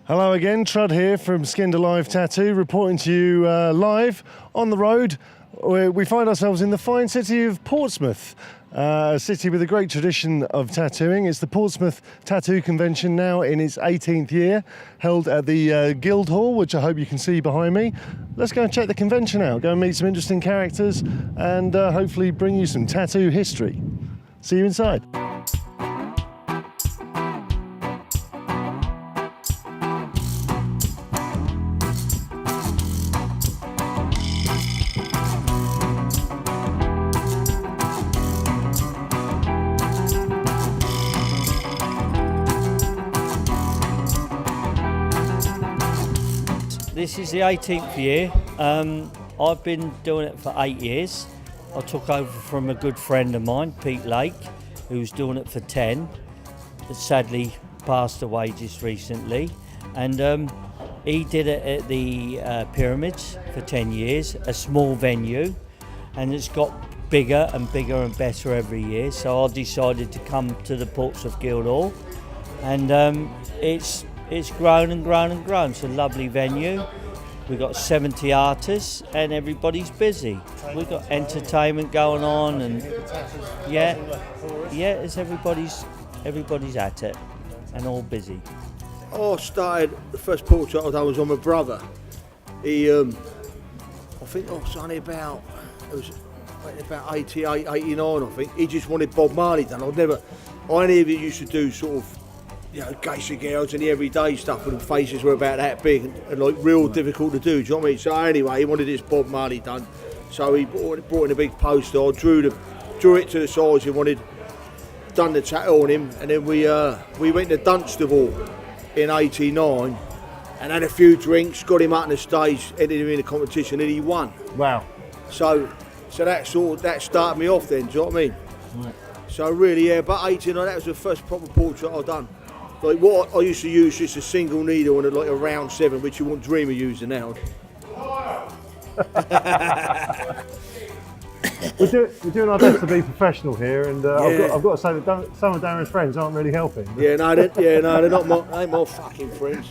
Hello again, Trud here from Skinned Alive Tattoo, reporting to you live on the road. We find ourselves in the fine city of Portsmouth, a city with a great tradition of tattooing. It's the Portsmouth Tattoo Convention, now in its 18th year, held at the Guildhall, which I hope you can see behind me. Let's go and check the convention out, go and meet some interesting characters, and hopefully bring you some tattoo history. See you inside. This is the 18th year. I've been doing it for 8 years. I took over from a good friend of mine, Pete Lake, who was doing it for 10. Sadly passed away just recently. And he did it at the Pyramids for 10 years, a small venue. And it's got bigger and bigger and better every year. So I decided to come to the Portsmouth Guildhall. And it's grown and grown and grown. It's a lovely venue. We've got 70 artists and everybody's busy. We've got entertainment going on and it's everybody's at it and all busy. I started, the first portrait I done was on my brother. He, I think I was only about 88, 89 I think. He just wanted Bob Marley done. I only ever used to do sort of, geisha girls and the everyday stuff, and the faces were about that big and like real difficult to do. Do you know what I mean? So anyway, he wanted this Bob Marley done. So he brought in a big poster. I drew it to the size he wanted, done the tattoo on him, and then we went to Dunstable in '89 and had a few drinks, got him out on the stage, entered him in the competition, and he won. Wow. So that started me off then. Do you know what I mean? Right. So really, but 89, that was the first proper portrait I've done. Like what I used to use, just a single needle and a round 7, which you wouldn't dream of using now. We're doing our best to be professional here, and I've got to say that some of Darren's friends aren't really helping. Yeah, no, they're not my fucking friends.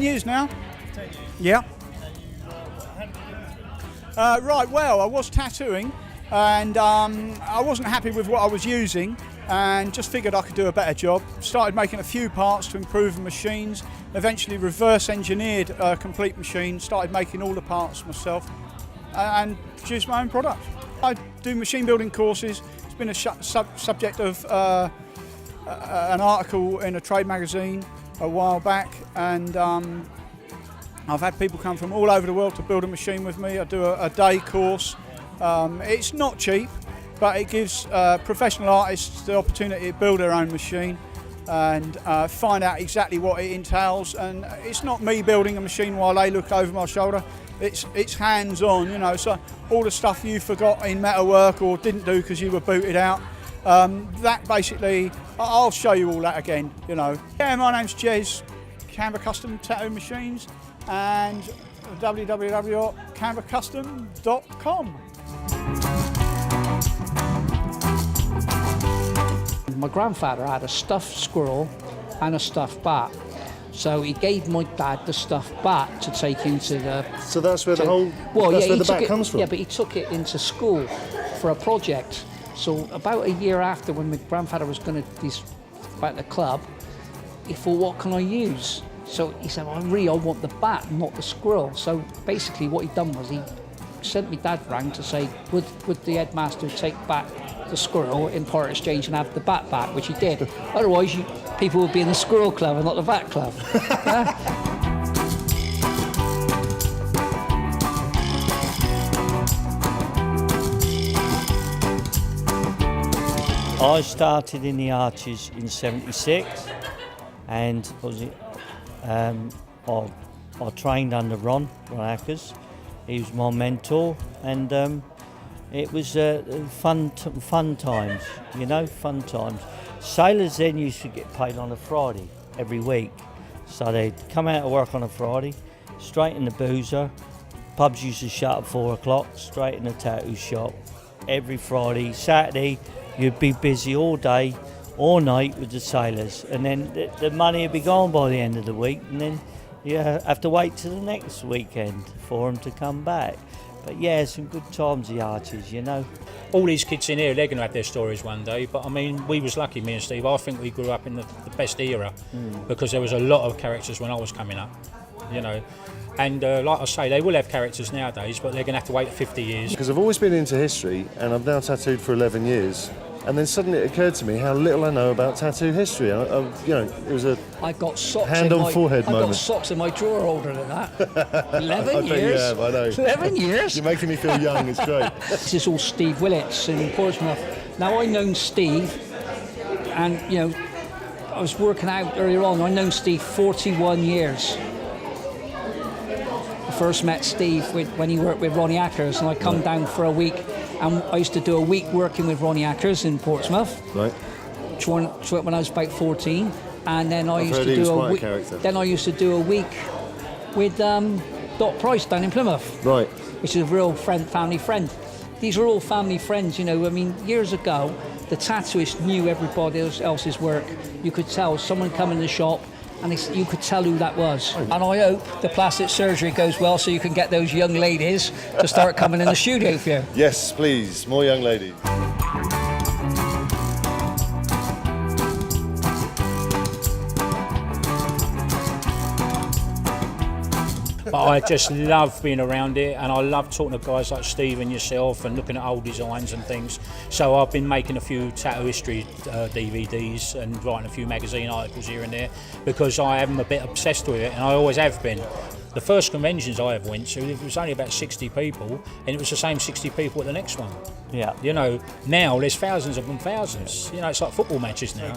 Years now. 10 years. Yeah. Right. Well, I was tattooing, and I wasn't happy with what I was using, and just figured I could do a better job. Started making a few parts to improve the machines. Eventually, reverse engineered a complete machine. Started making all the parts myself, and produced my own product. I do machine building courses. It's been a subject of an article in a trade magazine a while back, and I've had people come from all over the world to build a machine with me. I do a day course. It's not cheap, but it gives professional artists the opportunity to build their own machine and find out exactly what it entails. And it's not me building a machine while they look over my shoulder. It's hands-on, so all the stuff you forgot in metalwork or didn't do because you were booted out, that basically, I'll show you all that again, Yeah, my name's Jez Camber Custom Tattoo Machines, and www.cambercustom.com. My grandfather had a stuffed squirrel and a stuffed bat. So he gave my dad the stuffed bat to take into the... So that's where where the bat comes from? Yeah, but he took it into school for a project. So about a year after, when my grandfather was going to back the club, he thought, what can I use? So he said, I want the bat, not the squirrel. So basically what he'd done was he sent me dad round to say, would the headmaster take back the squirrel in part exchange and have the bat back, which he did. Otherwise, people would be in the squirrel club and not the bat club. I started in the Arches in '76, and I trained under Ron Ackers. He was my mentor, and it was fun times, fun times. Sailors then used to get paid on a Friday every week. So they'd come out of work on a Friday, straight in the boozer. Pubs used to shut at 4 o'clock, straight in the tattoo shop. Every Friday, Saturday, you'd be busy all day, all night with the sailors. And then the money would be gone by the end of the week. And then you have to wait till the next weekend for them to come back. But yeah, some good times, the Archies, you know. All these kids in here, they're going to have their stories one day. But I mean, we was lucky, me and Steve. I think we grew up in the best era because there was a lot of characters when I was coming up, you know. And like I say, they will have characters nowadays, but they're going to have to wait 50 years. Because I've always been into history, and I've now tattooed for 11 years. And then suddenly it occurred to me how little I know about tattoo history. It was a I got socks hand in on my, forehead I moment. got socks in my drawer older than that. 11 I years. bet you have, I know. 11 years. You're making me feel young, it's great. This is all Steve Willett's in Portsmouth. Now, I've known Steve, and, you know, I was working out earlier on, I've known Steve 41 years. I first met Steve when he worked with Ronnie Ackers, and I come down for a week, and I used to do a week working with Ronnie Ackers in Portsmouth. Right. When I was about 14, and then I used heard to he was do a quite a week. character. Then I used to do a week with Dot Price down in Plymouth. Right. Which is a real family friend. These are all family friends, you know. I mean, years ago, the tattooist knew everybody else's work. You could tell someone come in the shop, and you could tell who that was. And I hope the plastic surgery goes well, so you can get those young ladies to start coming in the studio for you. Yes, please, more young ladies. But I just love being around it, and I love talking to guys like Steve and yourself and looking at old designs and things. So I've been making a few tattoo history DVDs and writing a few magazine articles here and there because I am a bit obsessed with it, and I always have been. The first conventions I ever went to, it was only about 60 people, and it was the same 60 people at the next one. Yeah. You know, now there's thousands of them, thousands. You know, it's like football matches now.